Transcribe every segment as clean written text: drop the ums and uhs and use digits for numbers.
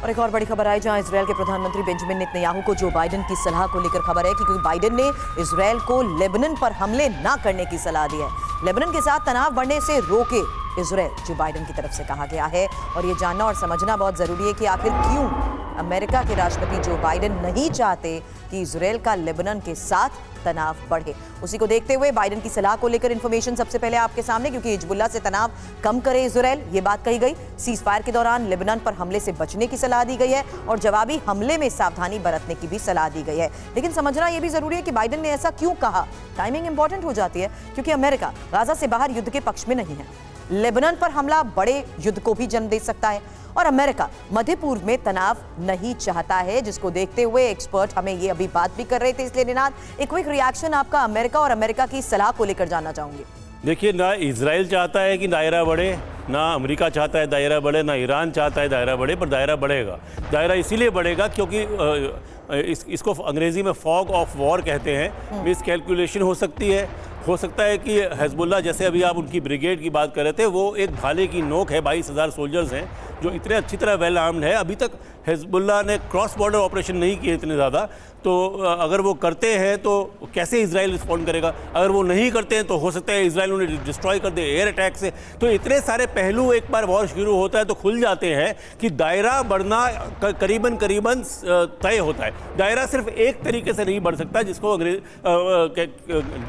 और एक और बड़ी खबर आई जहां इजरायल के प्रधानमंत्री बेंजामिन नेतन्याहू को जो बाइडेन की सलाह को लेकर खबर है क्योंकि बाइडेन ने इजरायल को लेबनान पर हमले ना करने की सलाह दी है। लेबनान के साथ तनाव बढ़ने से रोके इजरायल, जो बाइडेन की तरफ से कहा गया है। और ये जानना और समझना बहुत जरूरी है कि आखिर क्यों अमेरिका के राष्ट्रपति जो बाइडेन नहीं चाहते कि इजरायल का लेबनान के साथ तनाव बढ़े। उसी को देखते हुए बाइडेन की सलाह को लेकर इंफॉर्मेशन सबसे पहले आपके सामने, क्योंकि हिजबुल्लाह से तनाव कम करे इजरायल, ये बात कही गई। सीज फायर के दौरान लेबनान पर हमले से बचने की सलाह दी गई है और जवाबी हमले में सावधानी बरतने की भी सलाह दी गई है। लेकिन समझना यह भी जरूरी है कि बाइडेन ने ऐसा क्यों कहा। टाइमिंग इंपॉर्टेंट हो जाती है क्योंकि अमेरिका गाजा से बाहर युद्ध के पक्ष में नहीं है। लेबनान पर हमला बड़े युद्ध को भी जन्म दे सकता है और अमेरिका मध्य पूर्व में तनाव नहीं चाहता है, जिसको देखते हुए एक्सपर्ट हमें ये अभी बात भी कर रहे थे। इसलिए निनाद, एक क्विक रिएक्शन आपका अमेरिका और अमेरिका की सलाह को लेकर जानना चाहूंगी। देखिए, ना इजराइल चाहता है कि दायरा बढ़े, ना अमेरिका चाहता है दायरा बढ़े, ना ईरान चाहता है दायरा बढ़े, पर दायरा बढ़ेगा। दायरा इसीलिए बढ़ेगा क्योंकि इसको अंग्रेजी में फॉग ऑफ वॉर कहते हैं। मिस कैलकुलेशन हो सकती है। हो सकता है कि हिजबुल्लाह, जैसे अभी आप उनकी ब्रिगेड की बात कर रहे थे, वो एक भाले की नोक है। 22,000 सोल्जर्स हैं जो इतने अच्छी तरह वेल आर्म्ड है। अभी तक हिजबुल्लाह ने क्रॉस बॉर्डर ऑपरेशन नहीं किए इतने ज़्यादा, तो अगर वो करते हैं तो कैसे इजराइल रिस्पॉन्ड करेगा। अगर वो नहीं करते हैं तो हो सकता है इजराइल उन्हें डिस्ट्रॉय कर दे एयर अटैक से। तो इतने सारे पहलू एक बार वॉर शुरू होता है तो खुल जाते हैं कि दायरा बढ़ना करीबन तय होता है। दायरा सिर्फ एक तरीके से नहीं बढ़ सकता, जिसको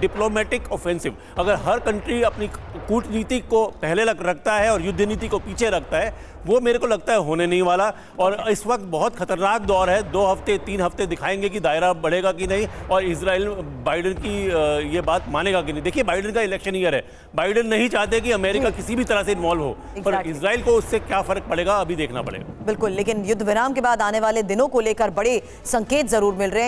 डिप्लोमेटिक ऑफेंसिव। अगर हर कंट्री अपनी कूटनीति को पहले रखता है और युद्ध नीति को पीछे रखता है, वो मेरे को लगता है होने नहीं वाला। और इस वक्त बहुत खतरनाक दौर है। 2 हफ्ते 3 हफ्ते दिखाएंगे कि दायरा बढ़ेगा कि नहीं और इजराइल बाइडेन की ये बात मानेगा कि नहीं। देखिए, बाइडेन का इलेक्शन ईयर है। बाइडेन नहीं चाहते कि अमेरिका किसी भी तरह से इन्वॉल्व हो, पर इजराइल को उससे क्या फर्क पड़ेगा अभी देखना पड़ेगा। बिल्कुल, लेकिन युद्ध विराम के बाद आने वाले दिनों को लेकर बड़े संकेत जरूर मिल रहे हैं।